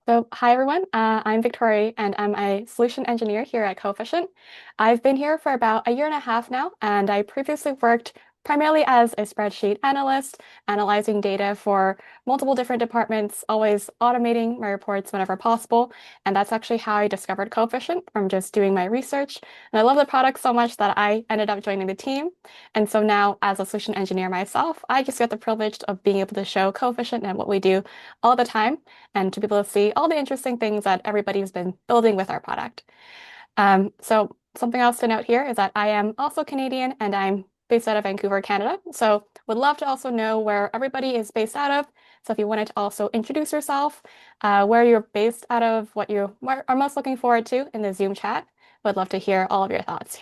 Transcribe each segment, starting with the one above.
So, hi everyone. I'm Victoria, and I'm a solution engineer here at Coefficient. I've been here for about a year and a half now, and I previously worked primarily as a spreadsheet analyst, analyzing data for multiple different departments, always automating my reports whenever possible. And that's actually how I discovered Coefficient from just doing my research. And I love the product so much that I ended up joining the team. And so now, as a solution engineer myself, I just get the privilege of being able to show Coefficient and what we do all the time and to be able to see all the interesting things that everybody's been building with our product. So something else to note here is that I am also Canadian and I'm based out of Vancouver, Canada. So would love to also know where everybody is based out of. So if you wanted to also introduce yourself, where you're based out of, what you are most looking forward to in the Zoom chat, would love to hear all of your thoughts.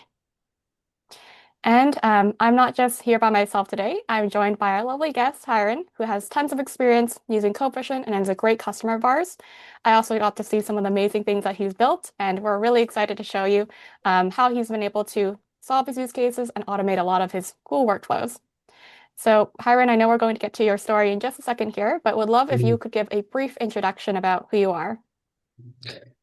And I'm not just here by myself today. I'm joined by our lovely guest, Hiren, who has tons of experience using Coefficient and is a great customer of ours. I also got to see some of the amazing things that he's built, and we're really excited to show you how he's been able to solve his use cases and automate a lot of his cool workflows. So, Hiren, I know we're going to get to your story in just a second here, but would love if you Mhm. could give a brief introduction about who you are.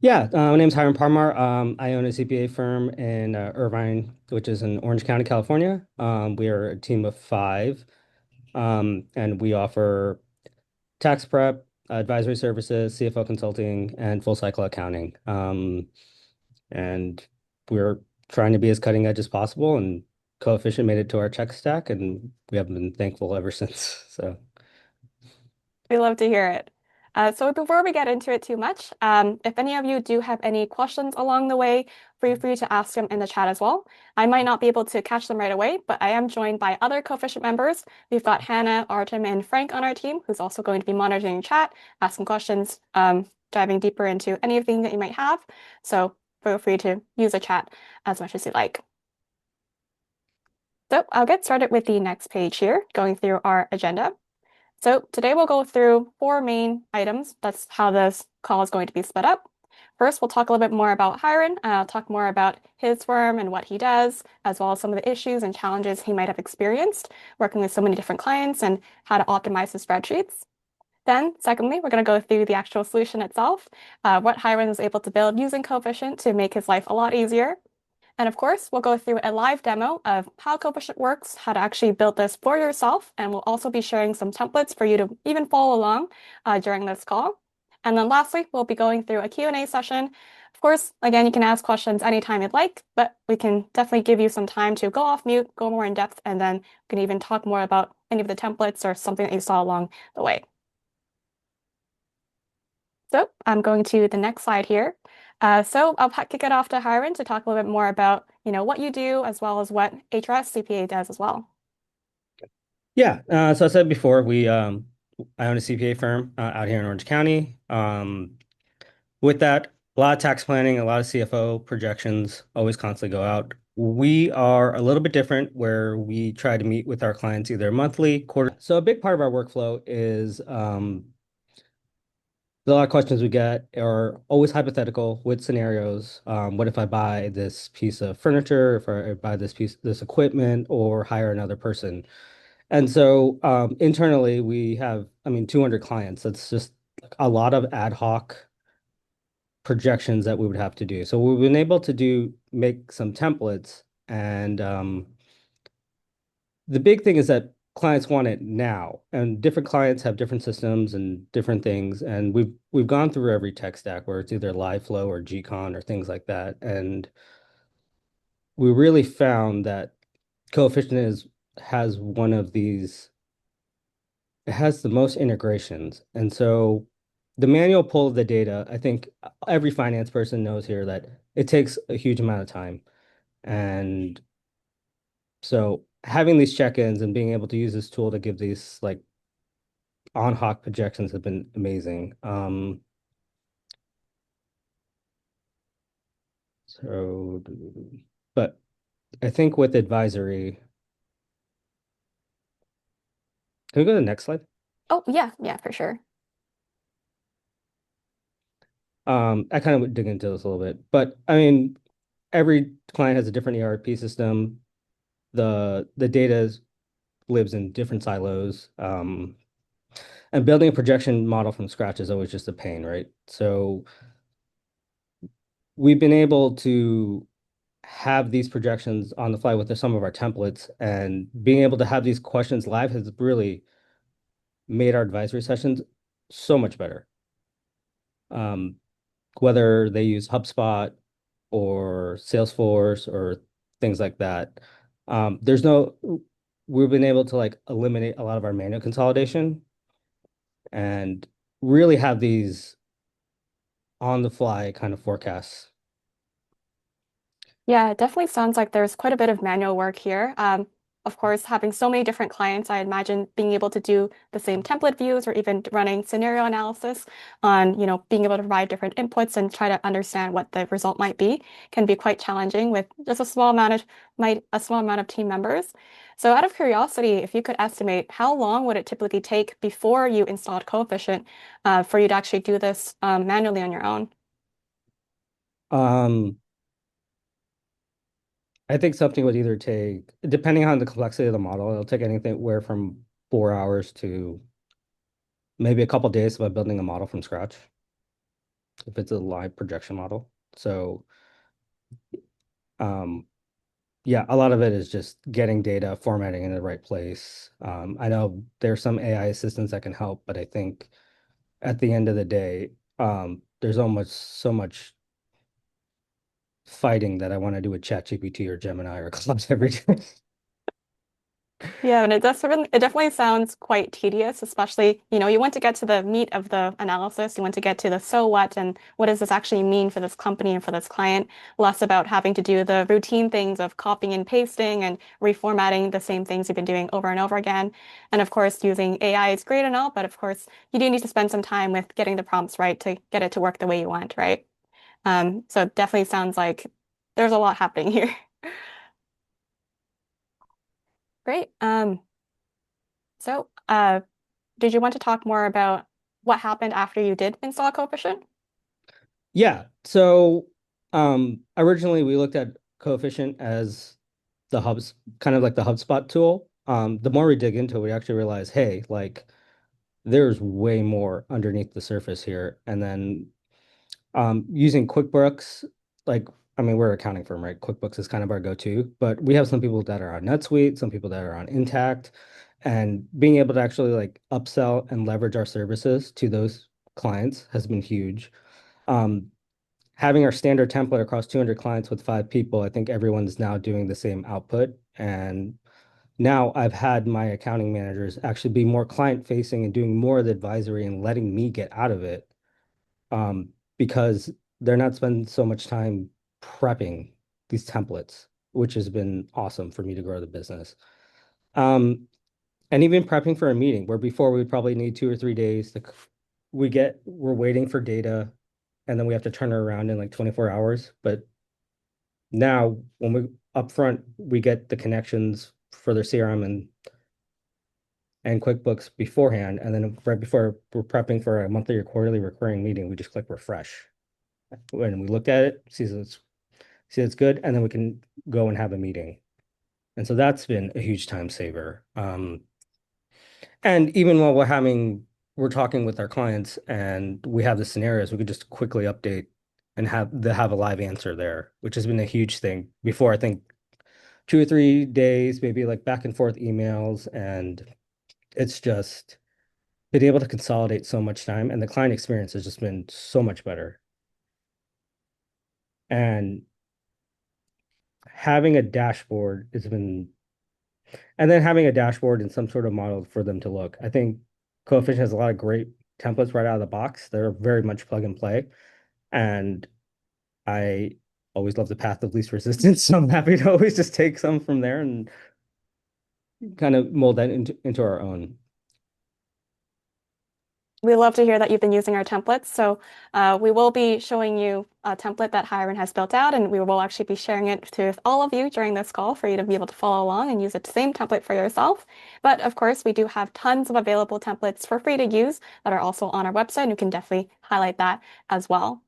Yeah, my name's Hiren Parmer. I own a CPA firm in Irvine, which is in Orange County, California. We are a team of five, and we offer tax prep, advisory services, CFO consulting, and full cycle accounting. And we're trying to be as cutting edge as possible, and Coefficient made it to our tech stack, and we have been thankful ever since. So. We love to hear it. So before we get into it too much, if any of you do have any questions along the way, feel free to ask them in the chat as well. I might not be able to catch them right away, but I am joined by other Coefficient members. We've got Hannah, Artem, and Frank on our team, who's also going to be monitoring chat, asking questions, diving deeper into anything that you might have. So feel free to use the chat as much as you like. So I'll get started with the next page here, going through our agenda. So today we'll go through four main items. That's how this call is going to be split up. First, we'll talk a little bit more about Hiren, talk more about his firm and what he does, as well as some of the issues and challenges he might have experienced working with so many different clients and how to optimize his spreadsheets. Then, secondly, we're going to go through the actual solution itself, what Hiren was able to build using Coefficient to make his life a lot easier. And of course, we'll go through a live demo of how Coefficient works, how to actually build this for yourself, and we'll also be sharing some templates for you to even follow along during this call. And then lastly, we'll be going through a Q&A session. Of course, again, you can ask questions anytime you'd like, but we can definitely give you some time to go off mute, go more in depth, and then we can even talk more about any of the templates or something that you saw along the way. So I'm going to the next slide here. So I'll kick it off to Hiren to talk a little bit more about, what you do as well as what HRX CPA does as well. Yeah, so I said before, I own a CPA firm out here in Orange County. With that, a lot of tax planning, a lot of CFO projections always constantly go out. We are a little bit different where we try to meet with our clients either monthly, quarter. So a big part of our workflow is a lot of questions we get are always hypothetical with scenarios. What if I buy this piece of furniture, if I buy this equipment, or hire another person? And so internally, we have, I mean, 200 clients. That's just a lot of ad hoc projections that we would have to do. So we've been able to make some templates. And the big thing is that clients want it now. And different clients have different systems and different things. And we've gone through every tech stack where it's either LiveFlow or Gcon or things like that. And we really found that Coefficient has one of these it has the most integrations. And so the manual pull of the data, I think every finance person knows here that it takes a huge amount of time. And so having these check-ins and being able to use this tool to give these like on hoc projections have been amazing. So, but I think with advisory, can we go to the next slide? Oh, yeah, yeah, for sure. I kind of would dig into this a little bit, but I mean, every client has a different ERP system. The data lives in different silos. And building a projection model from scratch is always just a pain, right? So we've been able to have these projections on the fly with some of our templates, and being able to have these questions live has really made our advisory sessions so much better. Um, whether they use HubSpot or Salesforce or things like that. There's no, we've been able to like eliminate a lot of our manual consolidation and really have these on the fly kind of forecasts. Yeah, it definitely sounds like there's quite a bit of manual work here. Of course, having so many different clients, I imagine being able to do the same template views or even running scenario analysis on, being able to provide different inputs and try to understand what the result might be can be quite challenging with just a small amount of team members. So out of curiosity, if you could estimate how long would it typically take before you installed Coefficient, for you to actually do this, manually on your own? Um, I think something would either take, depending on the complexity of the model, it'll take anything where from 4 hours to maybe a couple days by building a model from scratch, if it's a live projection model. So, um, yeah, a lot of it is just getting data, formatting in the right place. I know there's some AI assistants that can help, but I think at the end of the day, there's almost so much fighting that I want to do with ChatGPT or Gemini or Claude every day. Yeah, and it definitely sounds quite tedious, especially, you want to get to the meat of the analysis. You want to get to the so what and what does this actually mean for this company and for this client, less about having to do the routine things of copying and pasting and reformatting the same things you've been doing over and over again. And of course, using AI is great and all, but of course, you do need to spend some time with getting the prompts right to get it to work the way you want, right? So it definitely sounds like there's a lot happening here. Great. So, did you want to talk more about what happened after you did install Coefficient? Yeah. So, originally we looked at Coefficient as the hubs, kind of like the HubSpot tool. The more we dig into it, we actually realize, hey, like there's way more underneath the surface here. And then using QuickBooks, like, I mean, we're an accounting firm, right? QuickBooks is kind of our go-to, but we have some people that are on NetSuite, some people that are on Intact, and being able to actually like upsell and leverage our services to those clients has been huge. Um, Having our standard template across 200 clients with 5 people, I think everyone's now doing the same output. And now I've had my accounting managers actually be more client facing and doing more of the advisory and letting me get out of it, because they're not spending so much time prepping these templates, which has been awesome for me to grow the business. Um, and even prepping for a meeting where before we would probably need 2 or 3 days to, we're waiting for data and then we have to turn it around in like 24 hours. But now when we upfront, we get the connections for their CRM and QuickBooks beforehand. And then right before we're prepping for a monthly or quarterly recurring meeting, we just click refresh. When we look at it, see it's good, and then we can go and have a meeting. And so that's been a huge time saver. And even while we're talking with our clients and we have the scenarios, we could just quickly update and have a live answer there, which has been a huge thing. Before, I think 2 or 3 days, maybe like back and forth emails, and it's just been able to consolidate so much time, and the client experience has just been so much better. And having a dashboard has been, and then having a dashboard and some sort of model for them to look. I think Coefficient has a lot of great templates right out of the box. They're very much plug and play. And I always love the path of least resistance. So I'm happy to always just take some from there and kind of mold that into our own. We love to hear that you've been using our templates. So we will be showing you a template that Hiren has built out, and we will actually be sharing it with all of you during this call for you to be able to follow along and use the same template for yourself. But of course, we do have tons of available templates for free to use that are also on our website, and you can definitely highlight that as well.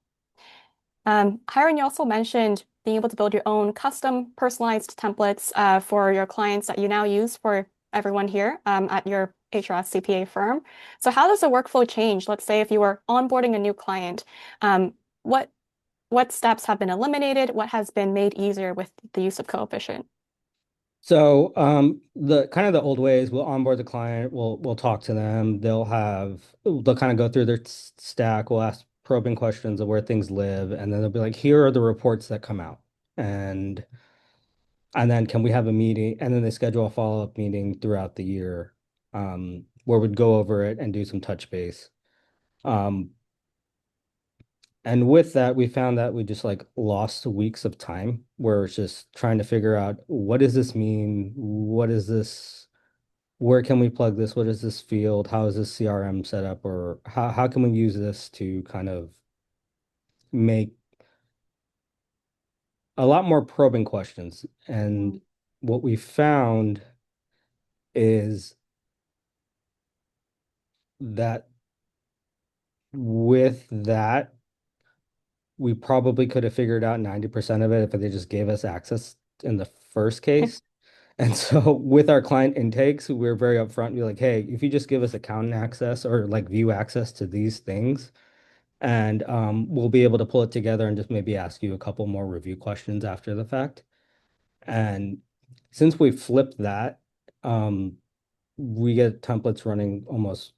Hiren, you also mentioned being able to build your own custom personalized templates for your clients that you now use for everyone here at your HRX CPA firm. So how does the workflow change? Let's say if you were onboarding a new client, um, what what steps have been eliminated? What has been made easier with the use of Coefficient? So the kind of the old ways, we'll onboard the client, we'll talk to them. They'll kind of go through their stack. We'll ask probing questions of where things live, and then they'll be like, here are the reports that come out. And and then can we have a meeting? And then they schedule a follow-up meeting throughout the year, where we'd go over it and do some touch base. Um, and with that, we found that we just like lost weeks of time where it's just trying to figure out what does this mean? What is this? Where can we plug this? What is this field? How is this CRM set up? Or how can we use this to kind of make a lot more probing questions? And what we found is that with that, we probably could have figured out 90% of it if they just gave us access in the first case. And so with our client intakes, we're very upfront. We're like, hey, if you just give us accountant access or like view access to these things, and we'll be able to pull it together and just maybe ask you a couple more review questions after the fact. And since we flipped that, um, we get templates running almost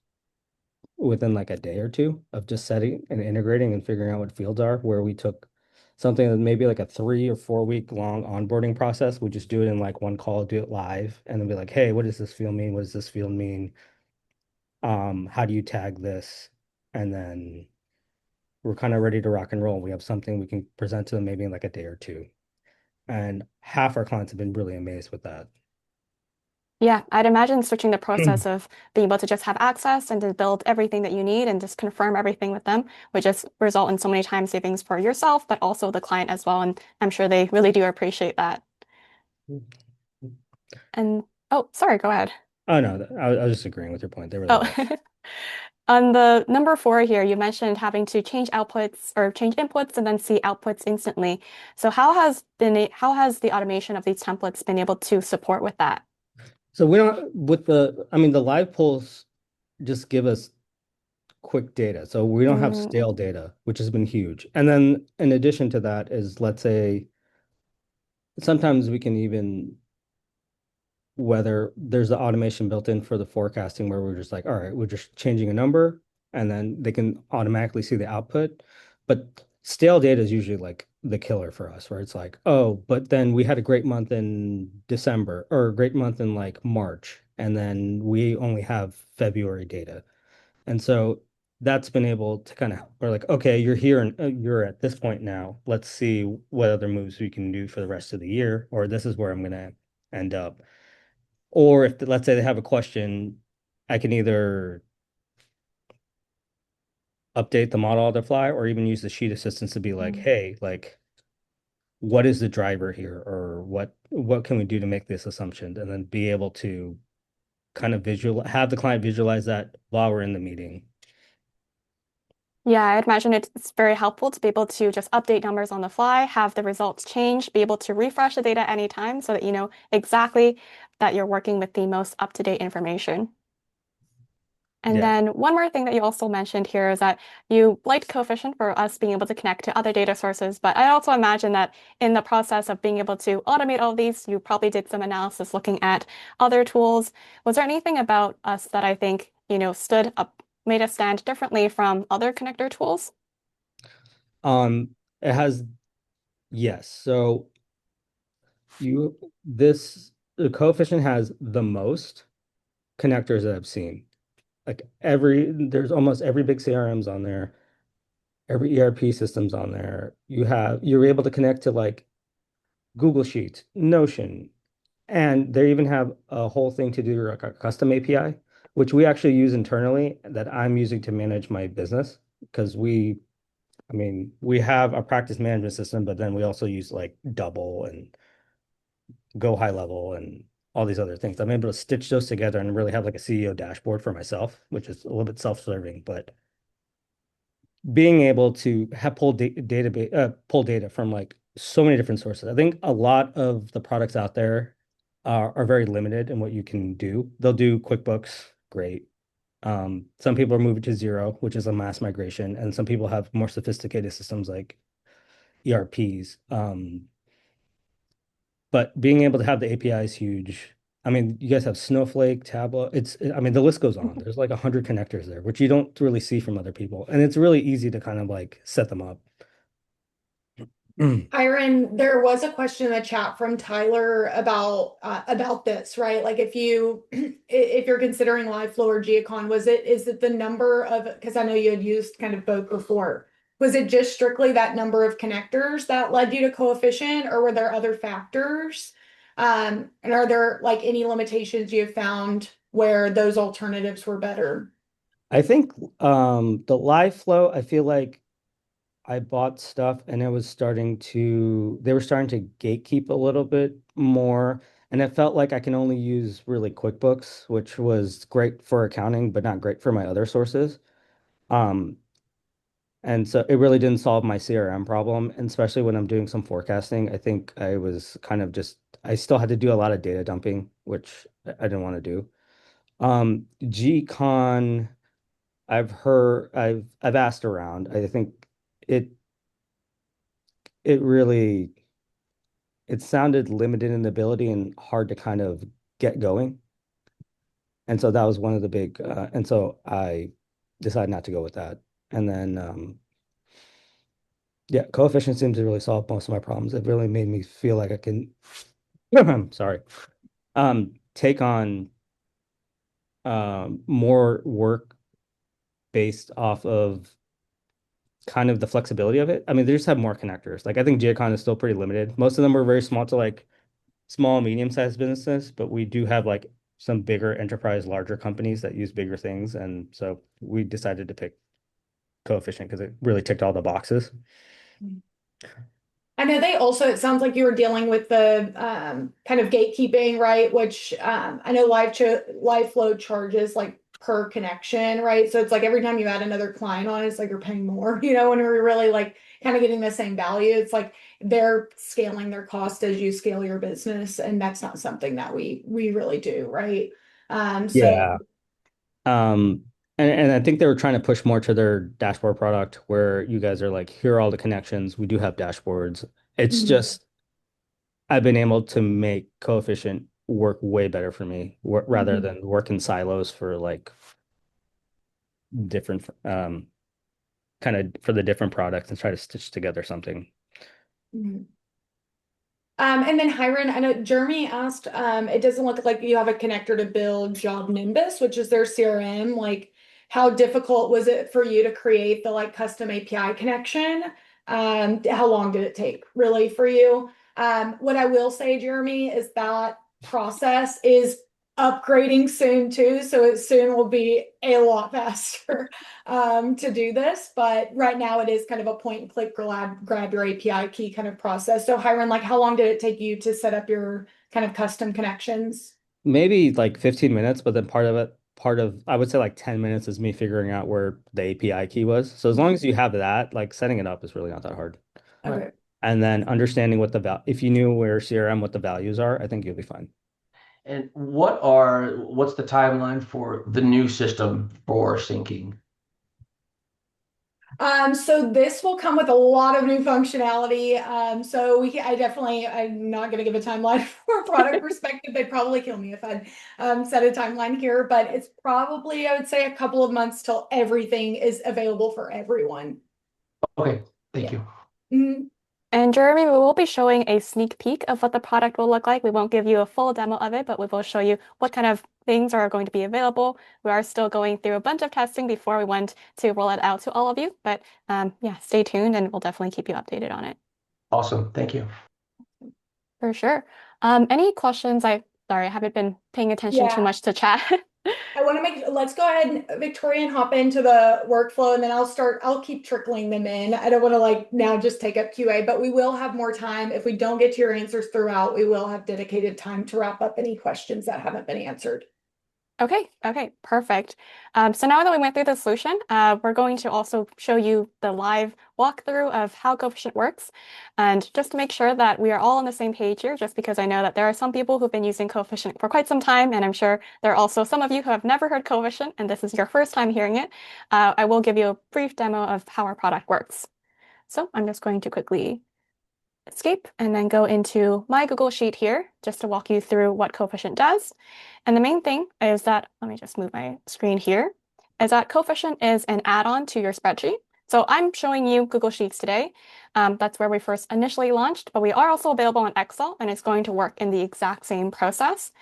within like a day or two of just setting and integrating and figuring out what fields are, where we took something that maybe like a 3 or 4 week long onboarding process. We just do it in like one call, do it live, and then be like, hey, what does this field mean? What does this field mean? How do you tag this? And then we're kind of ready to rock and roll. We have something we can present to them maybe in like a day or two. And half our clients have been really amazed with that. Yeah, I'd imagine switching the process of being able to just have access and to build everything that you need and just confirm everything with them would just result in so many time savings for yourself, but also the client as well. And I'm sure they really do appreciate that. And oh, sorry, go ahead. Oh no, I was just agreeing with your point. They really Oh, like. on the number four here, you mentioned having to change outputs or change inputs and then see outputs instantly. So how has the automation of these templates been able to support with that? So we don't with the I mean the live polls just give us quick data. So we don't have Mm, stale data, which has been huge. And then in addition to that is let's say sometimes we can even whether there's the automation built in for the forecasting where we're just like, all right, we're just changing a number and then they can automatically see the output. But stale data is usually like the killer for us, where it's like, oh, but then we had a great month in December or a great month in like March, and then we only have February data. And so that's been able to kind of, we're like, okay, you're here and you're at this point now. Let's see what other moves we can do for the rest of the year, or this is where I'm going to end up. Or if, let's say they have a question, I can either update the model on the fly or even use the sheet assistance to be like, mm. hey, like, what is the driver here? Or what can we do to make this assumption? And then be able to kind of have the client visualize that while we're in the meeting. Yeah, I'd imagine it's very helpful to be able to just update numbers on the fly, have the results change, be able to refresh the data anytime so that you know exactly that you're working with the most up-to-date information. And Yeah. then one more thing that you also mentioned here is that you liked Coefficient for us being able to connect to other data sources, but I also imagine that in the process of being able to automate all these, you probably did some analysis looking at other tools. Was there anything about us that I think, stood up, made us stand differently from other connector tools? It has, yes. So the coefficient has the most connectors that I've seen. Like there's almost every big CRM's on there, every ERP system's on there. You're able to connect to like Google Sheets, Notion, and they even have a whole thing to do like a custom API, which we actually use internally that I'm using to manage my business because I mean, we have a practice management system, but then we also use like Double and Go High Level and all these other things. I'm able to stitch those together and really have like a CEO dashboard for myself, which is a little bit self-serving, but being able to have pull data from like so many different sources. I think a lot of the products out there are very limited in what you can do. They'll do QuickBooks great. Some people are moving to zero, which is a mass migration, and some people have more sophisticated systems like ERPs. But being able to have the API is huge. I mean, you guys have Snowflake, Tableau. I mean, the list goes on. There's like 100 connectors there, which you don't really see from other people. And it's really easy to kind of like set them up. Hiren, there was a question in the chat from Tyler about this, right? Like if you if you're considering live flow or Geocon, is it the number of, because I know you had used kind of both before. Was it just strictly that number of connectors that led you to coefficient, or were there other factors? And are there like any limitations you have found where those alternatives were better? I think the live flow, I feel like I bought stuff and they were starting to gatekeep a little bit more. And it felt like I can only use really QuickBooks, which was great for accounting, but not great for my other sources. Um, and so it really didn't solve my CRM problem. And especially when I'm doing some forecasting, I think I was kind of I still had to do a lot of data dumping, which I didn't want to do. GCon, I've asked around. I think it, it really, it sounded limited in ability and hard to kind of get going. And so that was one of the and so I decided not to go with that. And then, yeah, coefficient seems to really solve most of my problems. It really made me feel like I can, sorry, take on more work based off of kind of the flexibility of it. I mean, they just have more connectors. Like I think GeoCon is still pretty limited. Most of them are very small to like small, medium-sized businesses, but we do have like some bigger enterprise, larger companies that use bigger things. And so we decided to pick coefficient because it really ticked all the boxes. I know they also, it sounds like you were dealing with the kind of gatekeeping, right? Which I know live flow charges like per connection, right? So it's like every time you add another client on, it's like you're paying more, when we're really like kind of getting the same value. It's like they're scaling their cost as you scale your business, and that's not something that we really do, right? So Yeah. Um, and I think they were trying to push more to their dashboard product where you guys are like, here are all the connections. We do have dashboards. It's mhm, just I've been able to make coefficient work way better for me rather mhm, than work in silos for like different kind of for the different products and try to stitch together something. mhm. And then Hiren, I know Jeremy asked, it doesn't look like you have a connector to build Job Nimbus, which is their CRM. Like, how difficult was it for you to create the like custom API connection? How long did it take really for you? What I will say, Jeremy, is that process is upgrading soon too, so it soon will be a lot faster to do this. But right now it is kind of a point and click grab your API key kind of process. So Hiren, like how long did it take you to set up your kind of custom connections? Maybe like 15 minutes, but then part of I would say like 10 minutes is me figuring out where the API key was. So as long as you have that, like setting it up is really not that hard. Okay. And then understanding if you knew where CRM, what the values are, I think you'll be fine. And what's the timeline for the new system for syncing? So this will come with a lot of new functionality. I'm not going to give a timeline for a product perspective. They'd probably kill me if I set a timeline here, but it's probably, I would say, a couple of months till everything is available for everyone. Okay, thank Yeah. you. Mhm. And Jeremy, we will be showing a sneak peek of what the product will look like. We won't give you a full demo of it, but we will show you what kind of things are going to be available. We are still going through a bunch of testing before we went to roll it out to all of you. But yeah, stay tuned and we'll definitely keep you updated on it. Awesome, thank you. For sure. Any questions? Sorry, I haven't been paying attention too Yeah. much to chat. I want to let's go ahead and Victoria and hop into the workflow, and then I'll keep trickling them in. I don't want to like now just take up QA, but we will have more time. If we don't get to your answers throughout, we will have dedicated time to wrap up any questions that haven't been answered. Okay, perfect. So now that we went through the solution, we're going to also show you the live walkthrough of how Coefficient works. And just to make sure that we are all on the same page here, just because I know that there are some people who've been using Coefficient for quite some time, and I'm sure there are also some of you who have never heard Coefficient, and this is your first time hearing it. I will give you a brief demo of how our product works. So I'm just going to quickly escape and then go into my Google Sheet here just to walk you through what Coefficient does. And the main thing is that, let me just move my screen here, is that Coefficient is an add-on to your spreadsheet. So I'm showing you Google Sheets today. That's where we first initially launched, but we are also available in Excel, and it's going to work in the exact same process.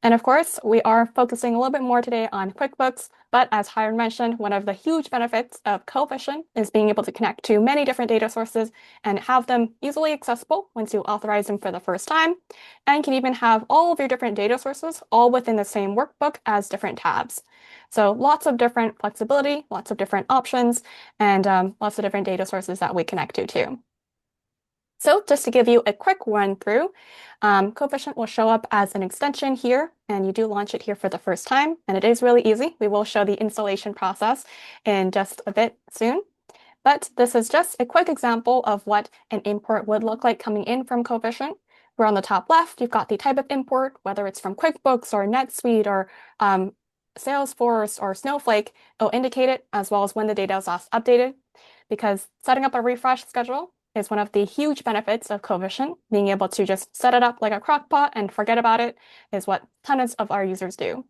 And of course, we are focusing a little bit more today on QuickBooks, but as Hiren mentioned, one of the huge benefits of Coefficient is being able to connect to many different data sources and have them easily accessible once you authorize them for the first time, and can even have all of your different data sources all within the same workbook as different tabs. So lots of different flexibility, lots of different options, and lots of different data sources that we connect to too. So just to give you a quick run through, Coefficient will show up as an extension here, and you do launch it here for the first time, and it is really easy. We will show the installation process in just a bit soon. But this is just a quick example of what an import would look like coming in from Coefficient. Where on the top left, you've got the type of import, whether it's from QuickBooks or NetSuite or Salesforce or Snowflake, it'll indicate it as well as when the data is last updated. Because setting up a refresh schedule is one of the huge benefits of Coefficient. Being able to just set it up like a crock pot and forget about it is what tons of our users do.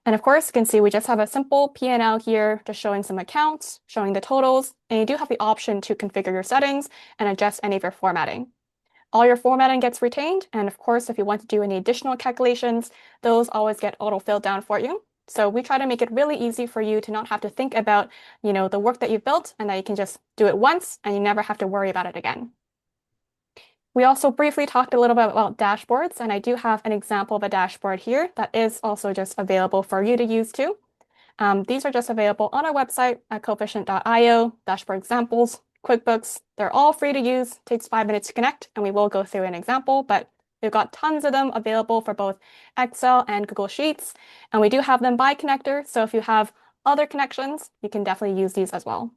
And of course, you can see we just have a simple P&L here, just showing some accounts, showing the totals, and you do have the option to configure your settings and adjust any of your formatting. All your formatting gets retained, and of course, if you want to do any additional calculations, those always get auto-filled down for you. So we try to make it really easy for you to not have to think about, the work that you've built, and that you can just do it once and you never have to worry about it again. We also briefly talked a little bit about dashboards, and I do have an example of a dashboard here that is also just available for you to use too. These are just available on our website at coefficient.io, dashboard examples, QuickBooks. They're all free to use, takes 5 minutes to connect, and we will go through an example, but we've got tons of them available for both Excel and Google Sheets, and we do have them by connector, so if you have other connections, you can definitely use these as well.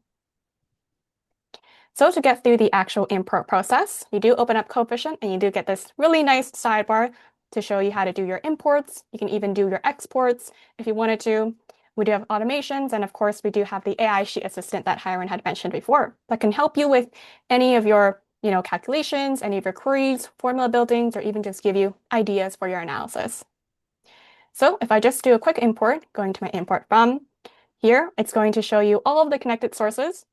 So to get through the actual import process, you do open up Coefficient and you do get this really nice sidebar to show you how to do your imports. You can even do your exports if you wanted to. We do have automations, and of course, we do have the AI sheet assistant that Hiren had mentioned before that can help you with any of your calculations, any of your queries, formula buildings, or even just give you ideas for your analysis. So if I just do a quick import, going to my import from, here, it's going to show you all of the connected sources.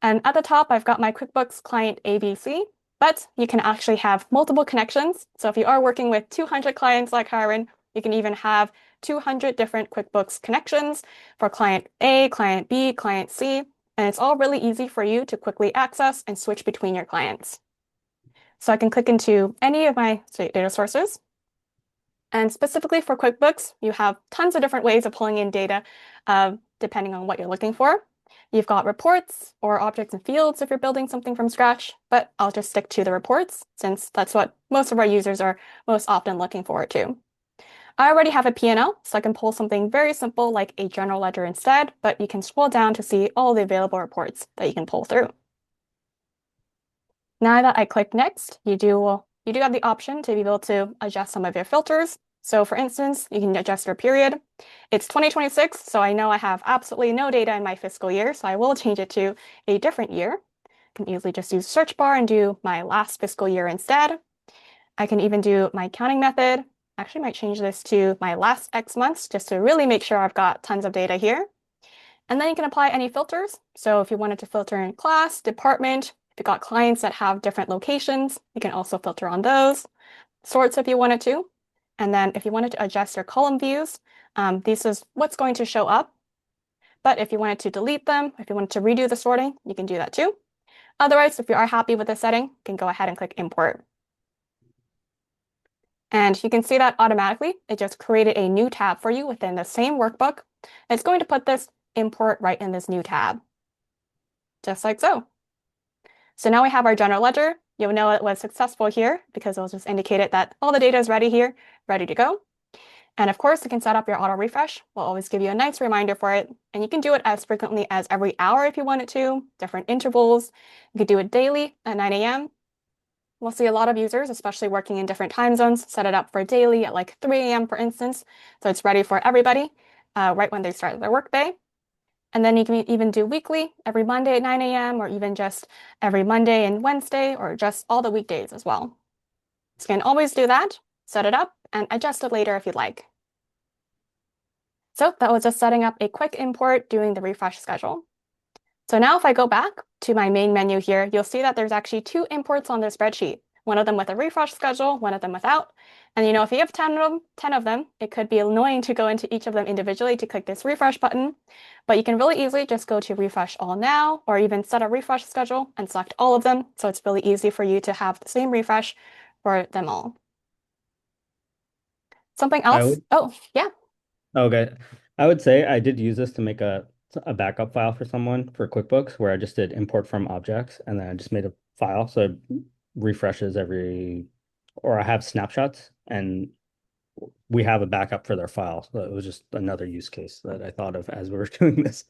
And at the top, I've got my QuickBooks client ABC, but you can actually have multiple connections. So if you are working with 200 clients like Hiren, you can even have 200 different QuickBooks connections for client A, client B, client C, and it's all really easy for you to quickly access and switch between your clients. So I can click into any of my data sources. And specifically for QuickBooks, you have tons of different ways of pulling in data depending on what you're looking for. You've got reports or objects and fields if you're building something from scratch, but I'll just stick to the reports since that's what most of our users are most often looking forward to. I already have a P&L, so I can pull something very simple like a general ledger instead, but you can scroll down to see all the available reports that you can pull through. Now that I click next, you do have the option to be able to adjust some of your filters. So for instance, you can adjust your period. It's 2026, so I know I have absolutely no data in my fiscal year, so I will change it to a different year. I can easily just use search bar and do my last fiscal year instead. I can even do my counting method. Actually, might change this to my last X months just to really make sure I've got tons of data here. And then you can apply any filters. So if you wanted to filter in class, department, if you've got clients that have different locations, you can also filter on those. Sorts if you wanted to. And then if you wanted to adjust your column views, this is what's going to show up. But if you wanted to delete them, if you wanted to redo the sorting, you can do that too. Otherwise, if you are happy with the setting, you can go ahead and click import. And you can see that automatically, it just created a new tab for you within the same workbook. It's going to put this import right in this new tab, just like so. So now we have our general ledger. You'll know it was successful here because it'll just indicate it that all the data is ready here, ready to go. And of course, you can set up your auto refresh. We'll always give you a nice reminder for it. And you can do it as frequently as every hour if you wanted to, different intervals. You could do it daily at 9 a.m. We'll see a lot of users, especially working in different time zones, set it up for daily at like 3 a.m., for instance. So it's ready for everybody right when they start their workday. And then you can even do weekly, every Monday at 9 a.m., or even just every Monday and Wednesday, or just all the weekdays as well. So you can always do that, set it up, and adjust it later if you'd like. So that was just setting up a quick import, doing the refresh schedule. So now if I go back to my main menu here, you'll see that there's actually 2 imports on the spreadsheet, one of them with a refresh schedule, one of them without. And if you have 10 of them, it could be annoying to go into each of them individually to click this refresh button, but you can really easily just go to refresh all now, or even set a refresh schedule and select all of them. So it's really easy for you to have the same refresh for them all. Something else? Oh, yeah. Okay. I would say I did use this to make a backup file for someone for QuickBooks where I just did import from objects and then I just made a file so it refreshes or I have snapshots and we have a backup for their file. So it was just another use case that I thought of as we were doing this.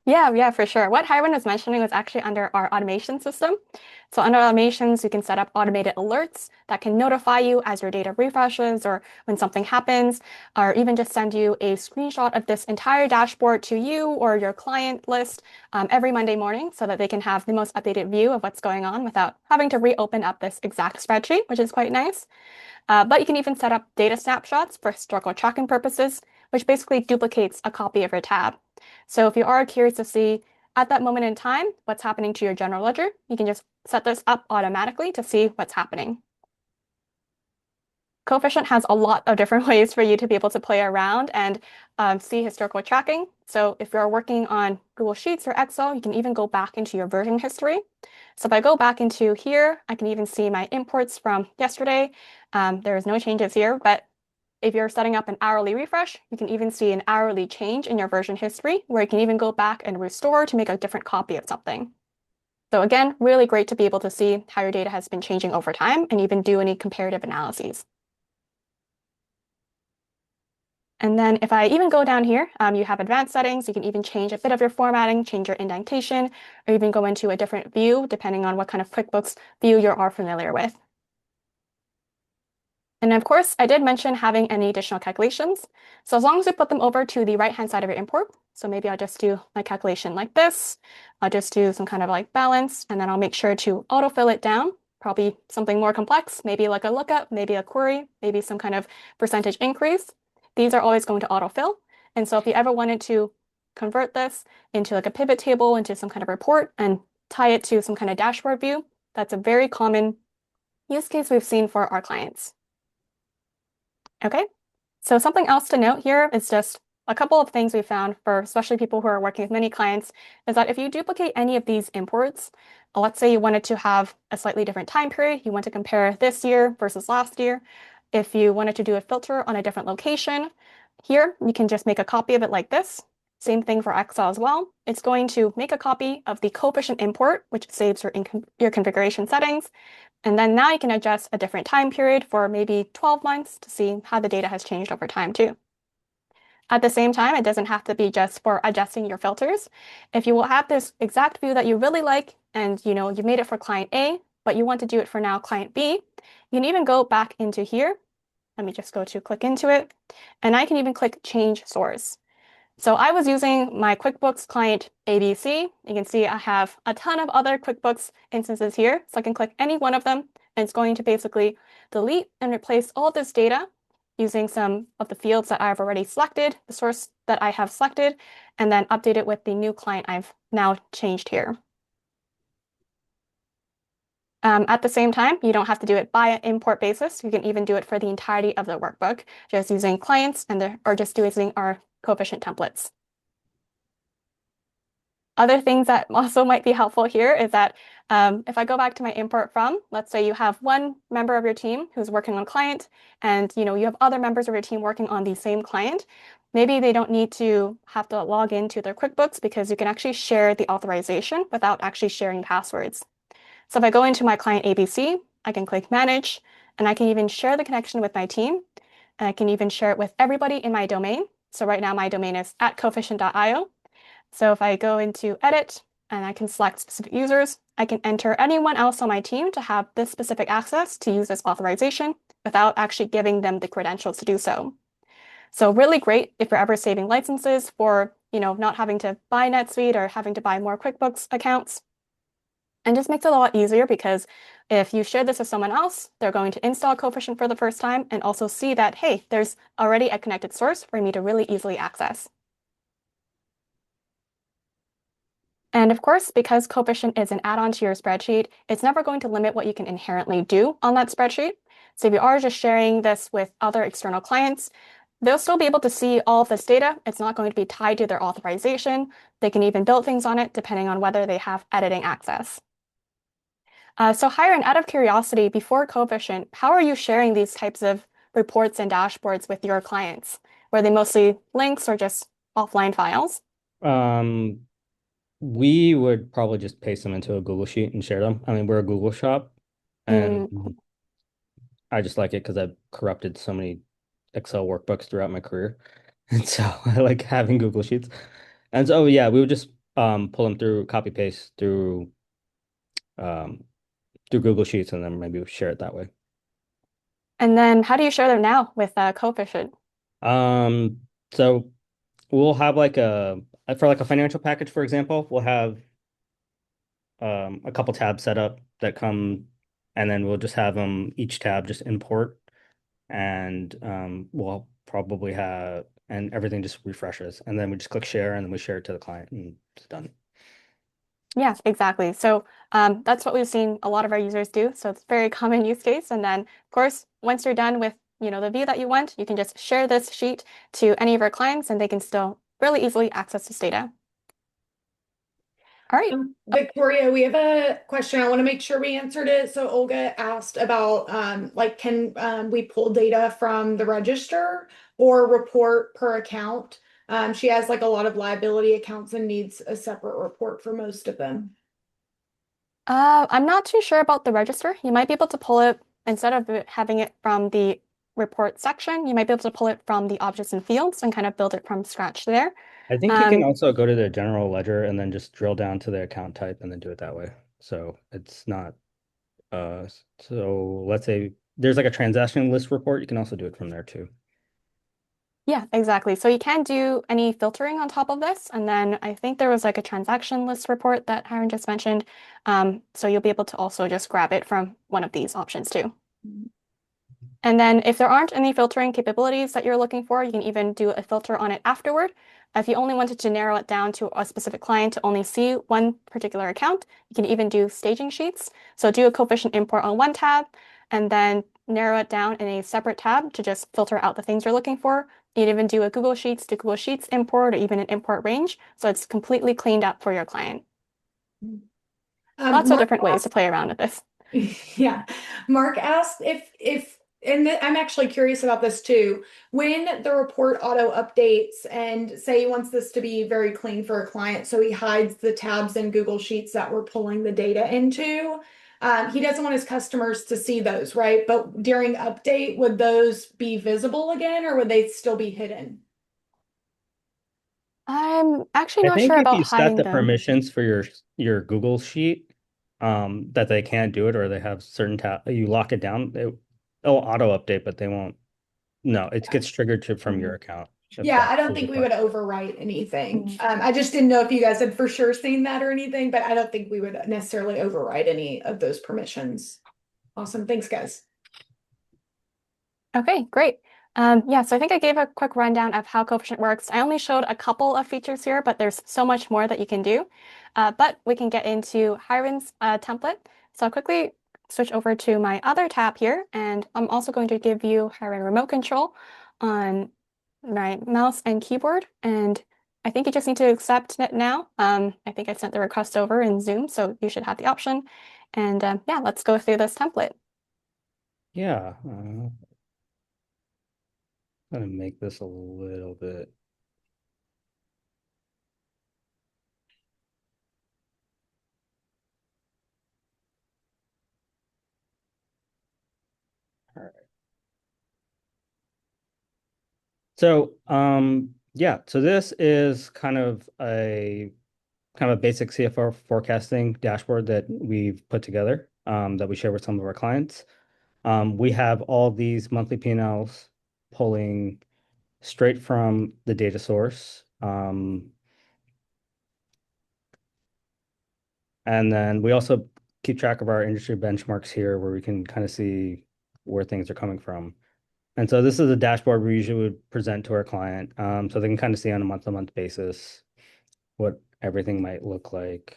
Yeah, for sure. What Hiren was mentioning was actually under our automation system. So under automations, you can set up automated alerts that can notify you as your data refreshes or when something happens, or even just send you a screenshot of this entire dashboard to you or your client list every Monday morning so that they can have the most updated view of what's going on without having to reopen up this exact spreadsheet, which is quite nice. But you can even set up data snapshots for historical tracking purposes, which basically duplicates a copy of your tab. So if you are curious to see at that moment in time what's happening to your general ledger, you can just set this up automatically to see what's happening. Coefficient has a lot of different ways for you to be able to play around and see historical tracking. So if you're working on Google Sheets or Excel, you can even go back into your version history. So if I go back into here, I can even see my imports from yesterday. There's no changes here, but if you're setting up an hourly refresh, you can even see an hourly change in your version history, where you can even go back and restore to make a different copy of something. So again, really great to be able to see how your data has been changing over time and even do any comparative analyses. And then if I even go down here, you have advanced settings. You can even change a bit of your formatting, change your indentation, or even go into a different view, depending on what kind of QuickBooks view you are familiar with. And of course, I did mention having any additional calculations. So as long as you put them over to the right-hand side of your import, so maybe I'll just do my calculation like this. I'll just do some kind of like balance, and then I'll make sure to autofill it down, probably something more complex, maybe like a lookup, maybe a query, maybe some kind of percentage increase. These are always going to autofill. And so if you ever wanted to convert this into like a pivot table, into some kind of report and tie it to some kind of dashboard view, that's a very common use case we've seen for our clients. Okay, so something else to note here is just a couple of things we found for especially people who are working with many clients is that if you duplicate any of these imports, let's say you wanted to have a slightly different time period, you want to compare this year versus last year. If you wanted to do a filter on a different location, here you can just make a copy of it like this. Same thing for Excel as well. It's going to make a copy of the coefficient import, which saves your configuration settings. And then now you can adjust a different time period for maybe 12 months to see how the data has changed over time too. At the same time, it doesn't have to be just for adjusting your filters. If you will have this exact view that you really like and you made it for client A, but you want to do it for now client B, you can even go back into here. Let me just go to click into it. And I can even click change source. So I was using my QuickBooks client ABC. You can see I have a ton of other QuickBooks instances here. So I can click any one of them, and it's going to basically delete and replace all this data using some of the fields that I've already selected, the source that I have selected, and then update it with the new client I've now changed here. At the same time, you don't have to do it by an import basis. You can even do it for the entirety of the workbook, just using clients or just using our coefficient templates. Other things that also might be helpful here is that if I go back to my import from, let's say you have one member of your team who's working on client and you have other members of your team working on the same client, maybe they don't need to have to log into their QuickBooks because you can actually share the authorization without actually sharing passwords. So if I go into my client ABC, I can click manage, and I can even share the connection with my team. I can even share it with everybody in my domain. So right now my domain is @coefficient.io. So if I go into edit and I can select specific users, I can enter anyone else on my team to have this specific access to use this authorization without actually giving them the credentials to do so. So really great if you're ever saving licenses for, not having to buy NetSuite or having to buy more QuickBooks accounts. And just makes it a lot easier because if you share this with someone else, they're going to install Coefficient for the first time and also see that, hey, there's already a connected source for me to really easily access. And of course, because Coefficient is an add-on to your spreadsheet, it's never going to limit what you can inherently do on that spreadsheet. So if you are just sharing this with other external clients, they'll still be able to see all of this data. It's not going to be tied to their authorization. They can even build things on it depending on whether they have editing access. So Hiren, out of curiosity, before Coefficient, how are you sharing these types of reports and dashboards with your clients? Were they mostly links or just offline files? Um, we would probably just paste them into a Google Sheet and share them. I mean, we're a Google shop, and Mm, I just like it because I've corrupted so many Excel workbooks throughout my career. And so I like having Google Sheets. And so yeah, we would just pull them through, copy paste um through Google Sheets and then maybe share it that way. And then how do you share them now with Coefficient? So we'll have like for like a financial package, for example, we'll have a couple tabs set up that come, and then we'll just have them each tab just import, and we'll probably have, and everything just refreshes, and then we just click share, and then we share it to the client, and it's done. Yeah, exactly. So that's what we've seen a lot of our users do. So it's a very common use case. And then, of course, once you're done with the view that you want, you can just share this sheet to any of our clients, and they can still really easily access this data. All right. Victoria, we have a question. I want to make sure we answered it. So Olga asked about like can we pull data from the register or report per account? She has like a lot of liability accounts and needs a separate report for most of them. I'm not too sure about the register. You might be able to pull it instead of having it from the report section. You might be able to pull it from the objects and fields and kind of build it from scratch there. I think you can Um, also go to the general ledger and then just drill down to the account type and then do it that way. So it's not, so let's say there's like a transaction list report. You can also do it from there too. yeah, exactly. So you can do any filtering on top of this. And then I think there was like a transaction list report that Hiren just mentioned. So you'll be able to also just grab it from one of these options too. And then if there aren't any filtering capabilities that you're looking for, you can even do a filter on it afterward. If you only wanted to narrow it down to a specific client to only see one particular account, you can even do staging sheets. So do a coefficient import on one tab and then narrow it down in a separate tab to just filter out the things you're looking for. You can even do a Google Sheets to Google Sheets import or even an import range. So it's completely cleaned up for your client. Lots of Mark different ways to play around with this. Yeah. Mark asked if I'm actually curious about this too. When the report auto updates and say he wants this to be very clean for a client, so he hides the tabs in Google Sheets that we're pulling the data into. He doesn't want his customers to see those, right? But during update, would those be visible again or would they still be hidden? I'm actually I not think sure if about you set hiding the them. permissions for your Google Sheet, that they can't do it or they have certain tab, you lock it down, it'll auto update, but they won't. No, it gets triggered from your account if Yeah, that's I don't the think we request. would overwrite anything. Mm. I just didn't know if you guys had for sure seen that or anything, but I don't think we would necessarily override any of those permissions. Awesome. Thanks, guys. Okay, great. Yeah, so I think I gave a quick rundown of how Coefficient works. I only showed a couple of features here, but there's so much more that you can do. But we can get into Hiren's template. So I'll quickly switch over to my other tab here, and I'm also going to give you Hiren remote control on my mouse and keyboard. And I think you just need to accept it now. I think I sent the request over in Zoom, so you should have the option. And yeah, let's go through this template. Yeah, I'm gonna make this a little bit. All right. Yeah, so this is kind of a basic CFO forecasting dashboard that we've put together that we share with some of our clients. We have all these monthly P&Ls pulling straight from the data source. And then we also keep track of our industry benchmarks here where we can kind of see where things are coming from. And so this is a dashboard we usually would present to our client so they can kind of see on a month-to-month basis what everything might look like.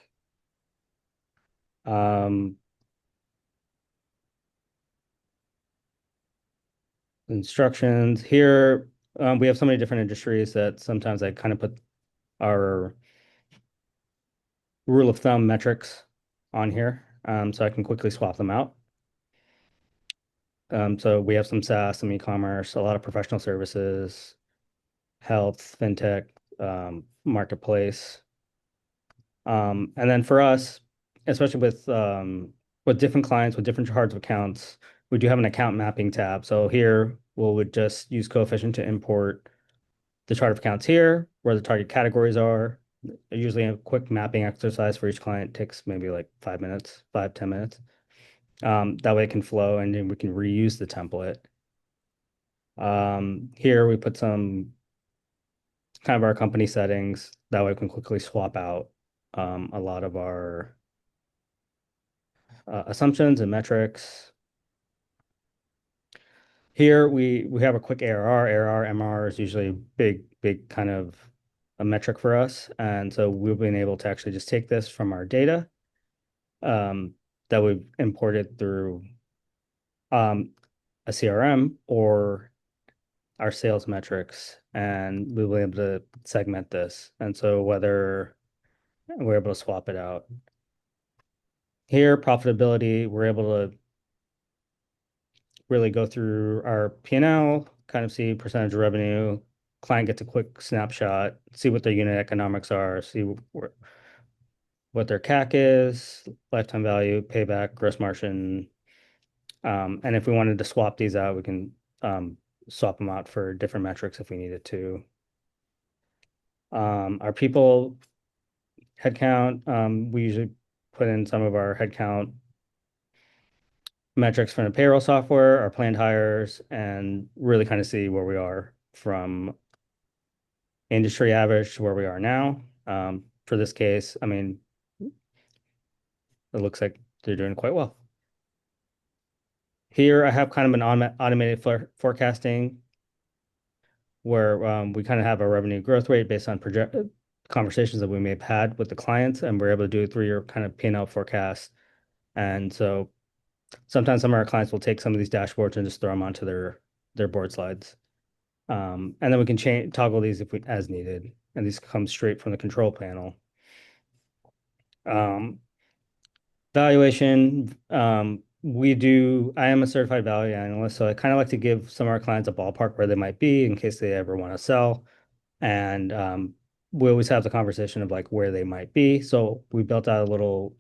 Um, Instructions here, we have so many different industries that sometimes I kind of put our rule of thumb metrics on here so I can quickly swap them out. So we have some SaaS, some e-commerce, a lot of professional services, health, fintech, marketplace. And then for us, especially with different clients with different charts of accounts, we do have an account mapping tab. So here we would just use Coefficient to import the chart of accounts here, where the target categories are. Usually a quick mapping exercise for each client takes maybe like 5 minutes, 5, 10 minutes. That way it can flow and then we can reuse the template. Here we put some kind of our company settings. That way we can quickly swap out a lot of our assumptions and metrics. Here we have a quick ARR. ARR, MR is usually big kind of a metric for us. And so we've been able to actually just take this from our data that we've imported through a CRM or our sales metrics, and we'll be able to segment this. And so whether we're able to swap it out. Here, profitability, we're able to really go through our P&L, kind of see percentage of revenue, client gets a quick snapshot, see what their unit economics are, see what their CAC is, lifetime value, payback, gross margin. And if we wanted to swap these out, we can swap them out for different metrics if we needed to. Our people headcount, we usually put in some of our headcount metrics from the payroll software, our planned hires, and really kind of see where we are from industry average to where we are now. For this case, I mean, it looks like they're doing quite well. Here I have kind of an automated forecasting where we kind of have a revenue growth rate based on conversations that we may have had with the clients, and we're able to do a 3-year kind of P&L forecast. And so sometimes some of our clients will take some of these dashboards and just throw them onto their board slides. And then we can toggle these as needed, and these come straight from the control panel. Valuation, I am a certified value analyst, so I kind of like to give some of our clients a ballpark where they might be in case they ever want to sell. And we always have the conversation of like where they might be. So we built out a little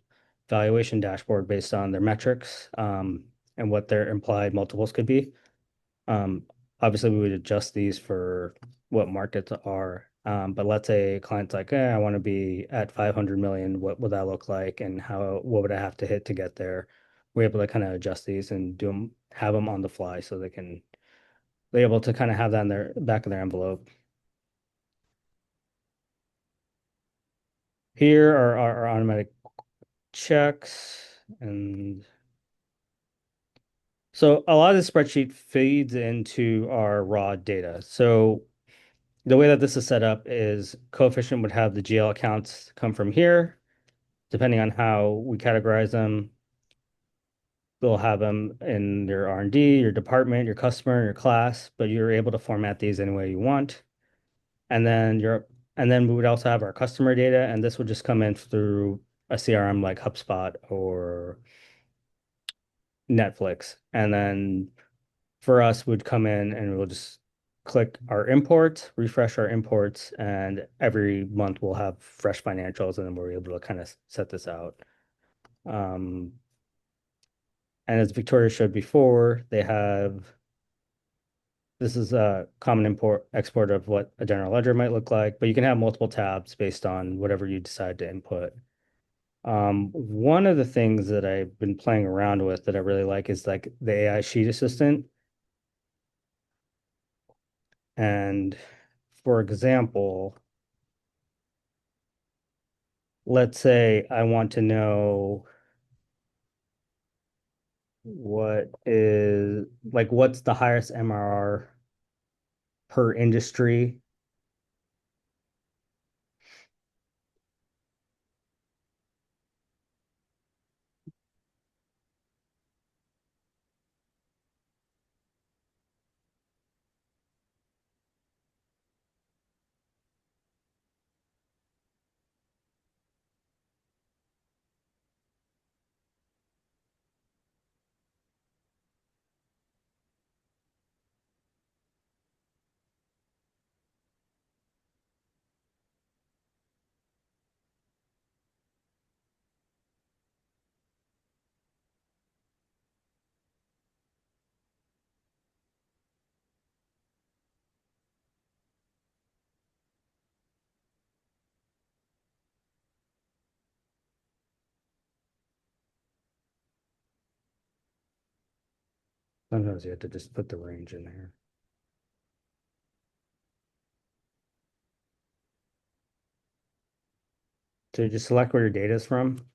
valuation dashboard based on their metrics and what their implied multiples could be. Obviously, we would adjust these for what markets are. But let's say a client's like, I want to be at 500 million. What would that look like? And what would I have to hit to get there? We're able to kind of adjust these and have them on the fly so they're able to kind of have that in their back of their envelope. Here are our automatic checks. And so a lot of the spreadsheet feeds into our raw data. So the way that this is set up is Coefficient would have the GL accounts come from here. Depending on how we categorize them, they'll have them in your R&D, your department, your customer, your class, but you're able to format these any way you want. And then we would also have our customer data, and this would just come in through a CRM like HubSpot or Netflix. And then for us would come in and we'll just click our imports, refresh our imports, and every month we'll have fresh financials, and then we're able to kind of set this out. And as Victoria showed before, they have this is a common import export of what a general ledger might look like, but you can have multiple tabs based on whatever you decide to input. One of the things that I've been playing around with that I really like is like the AI sheet assistant. And for example, let's say I want to know what's the highest MRR per industry. Sometimes you have to just put the range in there. So you just select where your data is from.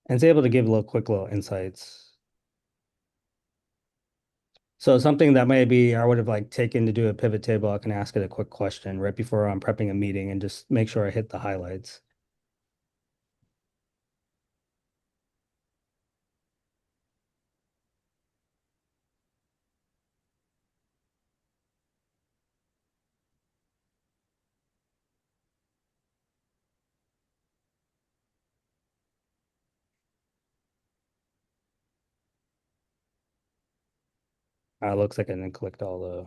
And it's able to give quick little insights. So something that maybe I would have like taken to do a pivot table, I can ask it a quick question right before I'm prepping a meeting and just make sure I hit the highlights. Looks like I didn't collect all the.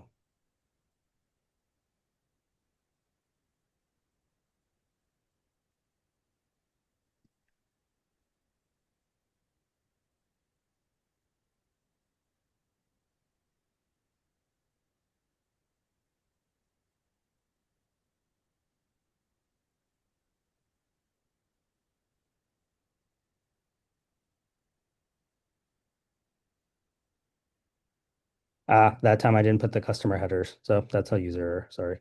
That time I didn't put the customer headers, so that's a user error. Sorry.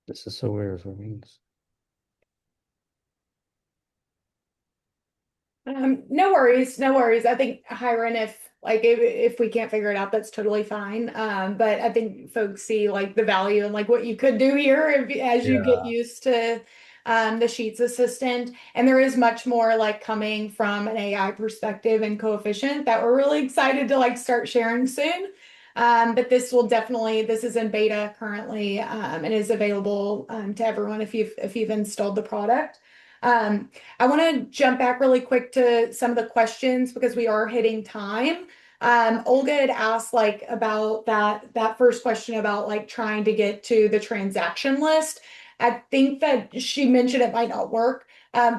This is so weird for me. No worries, no worries. I think Hiren, if we can't figure it out, that's totally fine. But I think folks see like the value and like what you could do here as you get Yeah. used to the Sheets assistant. And there is much more like coming from an AI perspective and coefficient that we're really excited to like start sharing soon. But this is in beta currently, and is available to everyone if you've installed the product. I want to jump back really quick to some of the questions because we are hitting time. Olga had asked like about that first question about like trying to get to the transaction list. I think that she mentioned it might not work.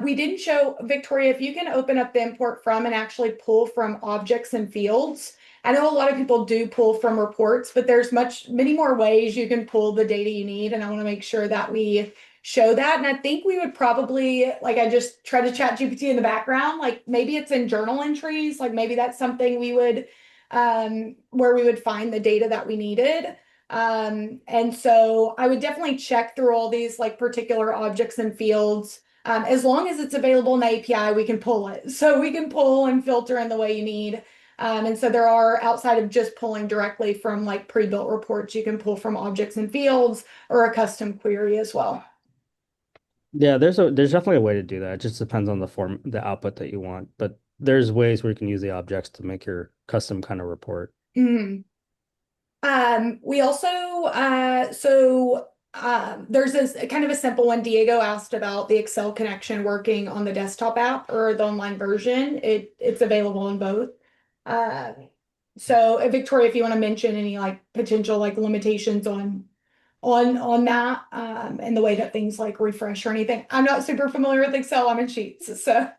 We didn't show Victoria if you can open up the import from and actually pull from objects and fields. I know a lot of people do pull from reports, but there's many more ways you can pull the data you need, and I want to make sure that we show that. And I think we would probably, like, I just try to chat GPT in the background, like maybe it's in journal entries, like maybe that's something we would, where we would find the data that we needed. And so I would definitely check through all these like particular objects and fields. As long as it's available in the API, we can pull it. So we can pull and filter in the way you need. And so there are, outside of just pulling directly from like pre-built reports, you can pull from objects and fields or a custom query as well. Yeah, there's definitely a way to do that. It just depends on the output that you want. But there's ways where you can use the objects to make your custom kind of report. Mhm. We also, there's this kind of a simple one. Diego asked about the Excel connection working on the desktop app or the online version. It's available on both. Uh, Victoria, if you want to mention any like potential like limitations on that, and the way that things like refresh or anything. I'm not super familiar with Excel. I'm in Sheets, so.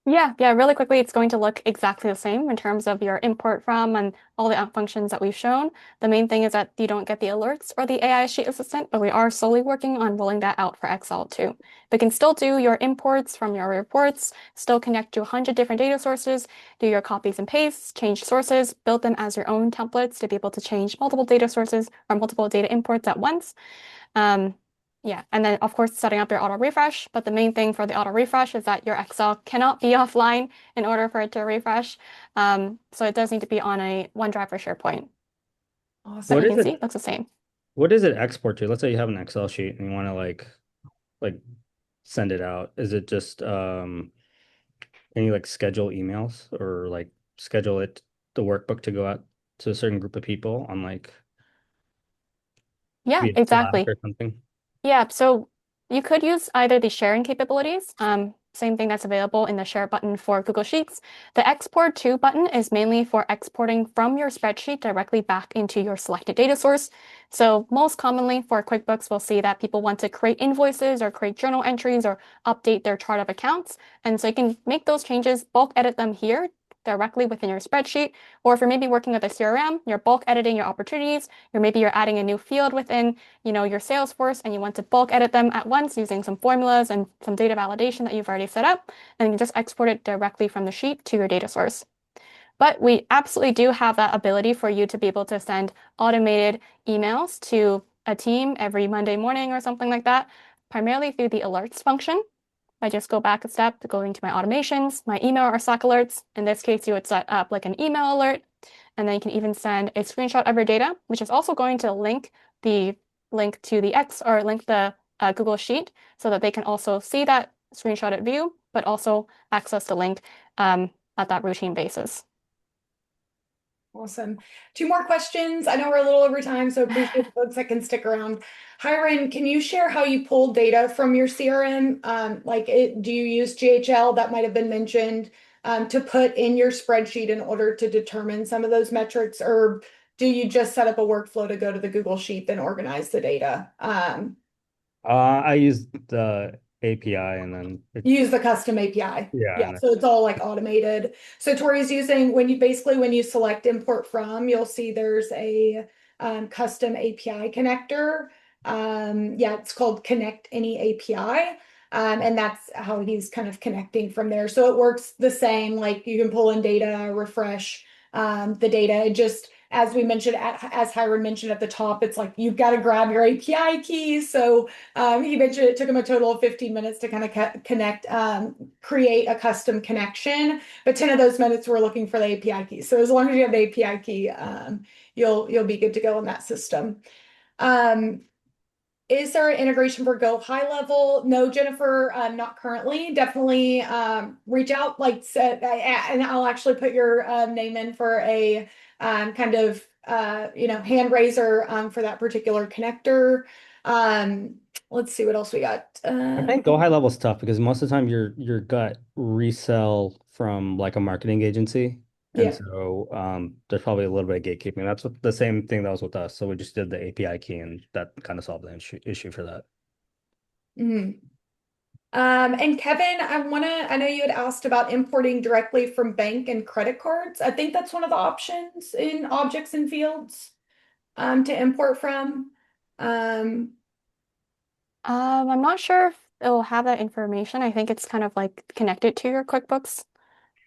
Yeah, really quickly, it's going to look exactly the same in terms of your import from and all the app functions that we've shown. The main thing is that you don't get the alerts or the AI sheet assistant, but we are slowly working on rolling that out for Excel too. We can still do your imports from your reports, still connect to 100 different data sources, do your copies and pastes, change sources, build them as your own templates to be able to change multiple data sources or multiple data imports at once. Um, yeah, and then of course setting up your auto refresh, but the main thing for the auto refresh is that your Excel cannot be offline in order for it to refresh. So it does need to be on a OneDrive or SharePoint. But What Awesome. you is can see it? it looks the same. What does it export to? Let's say you have an Excel sheet and you want to like send it out. Is it just any like schedule emails or like schedule it the workbook to go out to a certain group of people on like Yeah, via Slack exactly. or something? Yeah, so you could use either the sharing capabilities, same thing that's available in the share button for Google Sheets. The export to button is mainly for exporting from your spreadsheet directly back into your selected data source. So most commonly for QuickBooks, we'll see that people want to create invoices or create journal entries or update their chart of accounts. And so you can make those changes, bulk edit them here directly within your spreadsheet. Or if you're maybe working with a CRM, you're bulk editing your opportunities, or maybe you're adding a new field within your Salesforce and you want to bulk edit them at once using some formulas and some data validation that you've already set up, and you just export it directly from the sheet to your data source. But we absolutely do have that ability for you to be able to send automated emails to a team every Monday morning or something like that, primarily through the alerts function. I just go back a step to going to my automations, my email or Slack alerts. In this case, you would set up like an email alert, and then you can even send a screenshot of your data, which is also going to the link to the X or link the Google Sheet so that they can also see that screenshotted view, but also access the link at that routine basis. Awesome. Two more questions. I know we're a little over time, so appreciate the folks that can stick around. Hiren, can you share how you pull data from your CRM? Do you use GHL that might have been mentioned to put in your spreadsheet in order to determine some of those metrics, or do you just set up a workflow to go to the Google Sheet and organize the data? I use the API and then Use the custom API. yeah, Yeah, and so it's all like automated. So Tori's using when you select import from, you'll see there's a custom API connector. Yeah, it's called Connect Any API. And that's how he's kind of connecting from there. So it works the same, like you can pull in data, refresh the data. It just, as we mentioned, as Hiren mentioned at the top, it's like you've got to grab your API keys. So he mentioned it took him a total of 15 minutes to kind of connect, create a custom connection, but 10 of those minutes were looking for the API key. So as long as you have the API key, you'll be good to go in that system. Is there an integration for Go High Level? No, Jennifer, not currently. Definitely reach out, and I'll actually put your name in for a kind of hand raiser for that particular connector. Let's see what else we got. I think go high level is tough because most of the time your gut resell from like a marketing agency. And Yeah. so there's probably a little bit of gatekeeping. That's what the same thing that was with us. So we just did the API key and that kind of solved the issue for that. Mhm. And Kevin, I know you had asked about importing directly from bank and credit cards. I think that's one of the options in objects and fields to import from. Um, I'm not sure if it'll have that information. I think it's kind of like connected to your QuickBooks.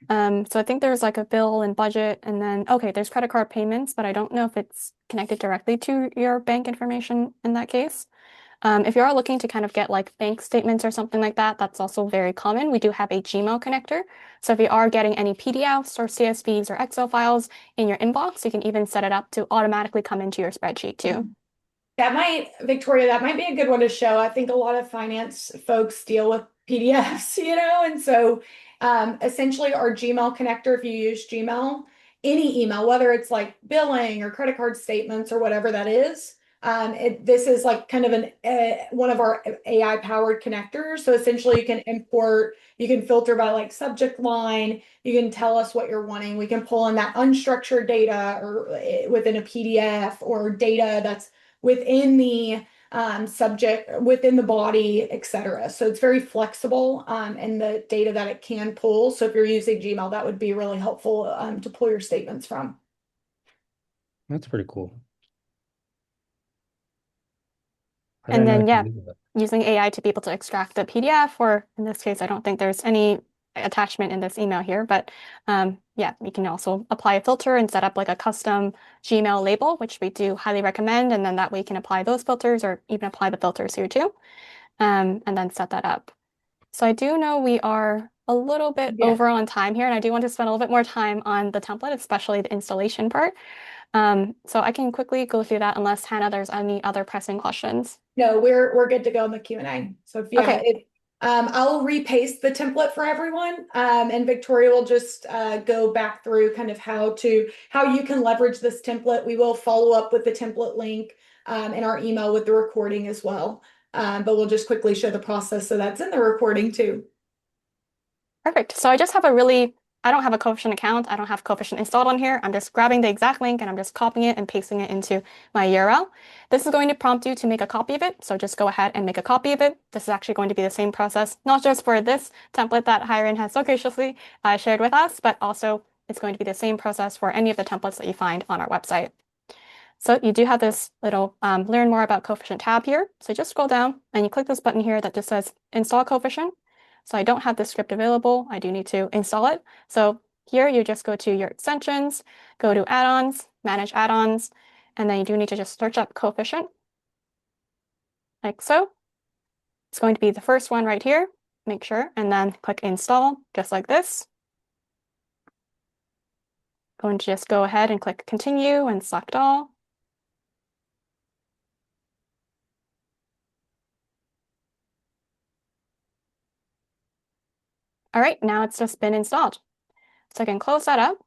So I think there's like a bill and budget, and then okay, there's credit card payments, but I don't know if it's connected directly to your bank information in that case. If you are looking to kind of get like bank statements or something like that, that's also very common. We do have a Gmail connector. So if you are getting any PDFs or CSVs or Excel files in your inbox, you can even set it up to automatically come into your spreadsheet too. Victoria, that might be a good one to show. I think a lot of finance folks deal with PDFs, and so essentially our Gmail connector, if you use Gmail, any email, whether it's like billing or credit card statements or whatever that is, this is like kind of one of our AI powered connectors. So essentially you can import, you can filter by like subject line, you can tell us what you're wanting. We can pull in that unstructured data or within a PDF or data that's within the subject, within the body, etc. So it's very flexible in the data that it can pull. So if you're using Gmail, that would be really helpful to pull your statements from. That's pretty cool. I And didn't know then, you yeah, could do that. using AI to be able to extract the PDF, or in this case, I don't think there's any attachment in this email here, but yeah, you can also apply a filter and set up like a custom Gmail label, which we do highly recommend. And then that way you can apply those filters or even apply the filters here too, and then set that up. So I do know we are a little bit over on time here, and I do want to spend a little bit more time on the template, especially the installation part. So I can quickly go through that unless Hannah, there's any other pressing questions. No, we're good to go in the Q&A. So Okay. I'll repaste the template for everyone, and Victoria will just go back through kind of how you can leverage this template. We will follow up with the template link in our email with the recording as well, but we'll just quickly show the process so that's in the recording too. Perfect. So I don't have a Coefficient account. I don't have Coefficient installed on here. I'm just grabbing the exact link and I'm just copying it and pasting it into my URL. This is going to prompt you to make a copy of it. So just go ahead and make a copy of it. This is actually going to be the same process, not just for this template that Hiren has so graciously shared with us, but also it's going to be the same process for any of the templates that you find on our website. So you do have this little learn more about Coefficient tab here. So just scroll down and you click this button here that just says install Coefficient. So I don't have this script available. I do need to install it. So here you just go to your extensions, go to add-ons, manage add-ons, and then you do need to just search up Coefficient, like so. It's going to be the first one right here. Make sure, and then click install, just like this. Going to just go ahead and click continue and select all. All right, now it's just been installed. So I can close that up.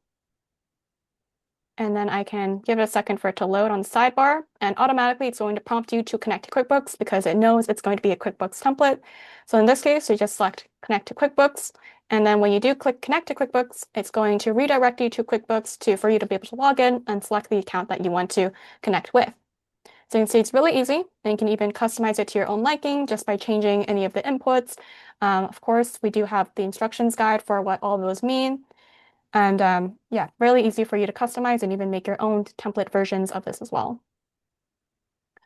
And then I can give it a second for it to load on the sidebar. And automatically it's going to prompt you to connect to QuickBooks because it knows it's going to be a QuickBooks template. So in this case, you just select connect to QuickBooks. And then when you do click connect to QuickBooks, it's going to redirect you to QuickBooks for you to be able to log in and select the account that you want to connect with. So you can see it's really easy, and you can even customize it to your own liking just by changing any of the inputs. Of course, we do have the instructions guide for what all those mean. And yeah, really easy for you to customize and even make your own template versions of this as well.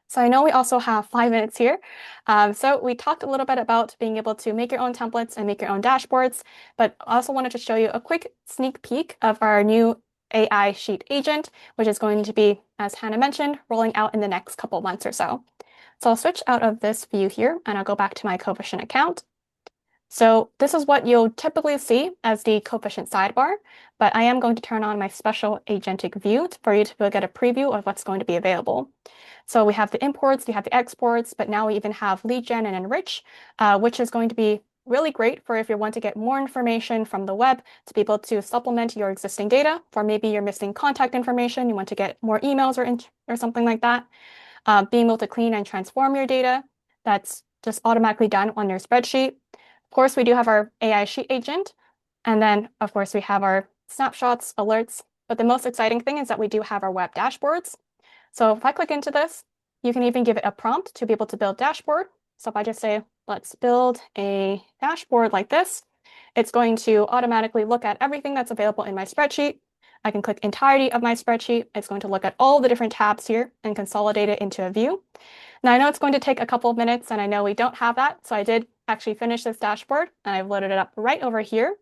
So I know we also have 5 minutes here. So we talked a little bit about being able to make your own templates and make your own dashboards, but I also wanted to show you a quick sneak peek of our new AI sheet agent, which is going to be, as Hannah mentioned, rolling out in the next couple months or so. So I'll switch out of this view here and I'll go back to my Coefficient account. So this is what you'll typically see as the Coefficient sidebar, but I am going to turn on my special agentic view for you to get a preview of what's going to be available. So we have the imports, we have the exports, but now we even have lead gen and enrich, which is going to be really great for if you want to get more information from the web to be able to supplement your existing data, or maybe you're missing contact information, you want to get more emails or something like that. Being able to clean and transform your data, that's just automatically done on your spreadsheet. Of course, we do have our AI sheet agent, and then of course we have our snapshots, alerts, but the most exciting thing is that we do have our web dashboards. So if I click into this, you can even give it a prompt to be able to build dashboard. So if I just say, let's build a dashboard like this, it's going to automatically look at everything that's available in my spreadsheet. I can click entirety of my spreadsheet. It's going to look at all the different tabs here and consolidate it into a view. Now I know it's going to take a couple of minutes and I know we don't have that. So I did actually finish this dashboard and I've loaded it up right over here,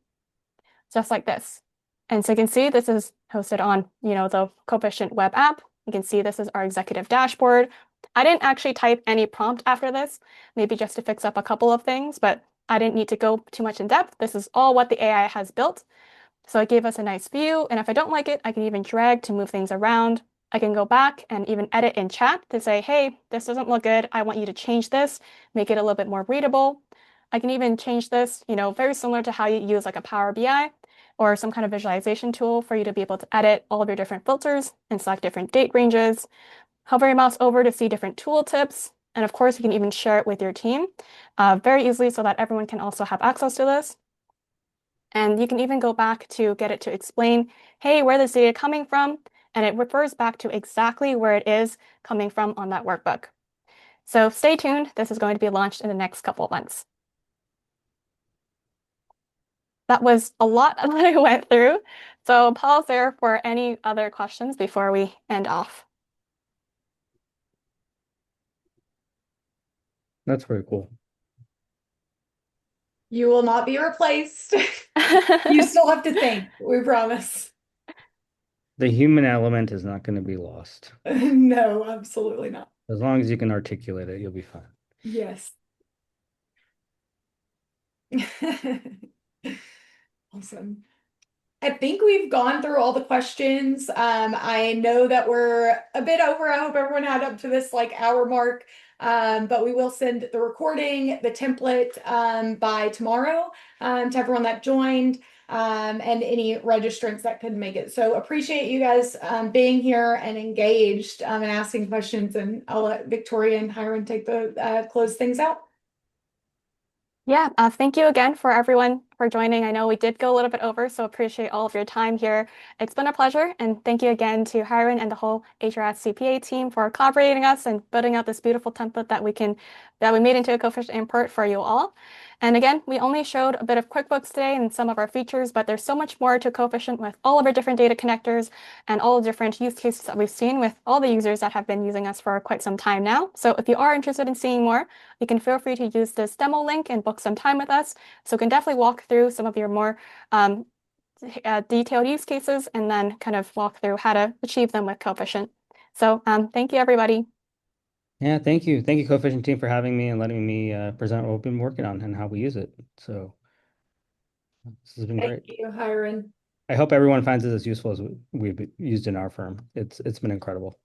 just like this. And so you can see this is hosted on, the Coefficient web app. You can see this is our executive dashboard. I didn't actually type any prompt after this, maybe just to fix up a couple of things, but I didn't need to go too much in depth. This is all what the AI has built. So it gave us a nice view. And if I don't like it, I can even drag to move things around. I can go back and even edit in chat to say, hey, this doesn't look good. I want you to change this, make it a little bit more readable. I can even change this, very similar to how you use like a Power BI or some kind of visualization tool for you to be able to edit all of your different filters and select different date ranges. Hover your mouse over to see different tool tips. And of course, you can even share it with your team very easily so that everyone can also have access to this. And you can even go back to get it to explain, hey, where this data coming from? And it refers back to exactly where it is coming from on that workbook. So stay tuned. This is going to be launched in the next couple of months. That was a lot that I went through. So pause there for any other questions before we end off. That's very cool. You will not be replaced. You still have to think, we promise. The human element is not going to be lost. No, absolutely not. As long as you can articulate it, you'll be fine. Yes. Awesome. I think we've gone through all the questions. I know that we're a bit over. I hope everyone had up to this like hour mark. But we will send the recording, the template by tomorrow to everyone that joined and any registrants that couldn't make it. So appreciate you guys being here and engaged and asking questions. And I'll let Victoria and Hiren take the close things out. Yeah, thank you again for everyone for joining. I know we did go a little bit over, so appreciate all of your time here. It's been a pleasure, and thank you again to Hiren and the whole HRX CPA team for collaborating us and building out this beautiful template that we made into a Coefficient import for you all. And again, we only showed a bit of QuickBooks today and some of our features, but there's so much more to Coefficient with all of our different data connectors and all the different use cases that we've seen with all the users that have been using us for quite some time now. So if you are interested in seeing more, you can feel free to use this demo link and book some time with us. So we can definitely walk through some of your more detailed use cases and then kind of walk through how to achieve them with Coefficient. So thank you, everybody. Yeah, thank you. Thank you, Coefficient team, for having me and letting me present what we've been working on and how we use it. So this has been Thank great. you, Hiren. I hope everyone finds it as useful as we've used in our firm. It's been incredible.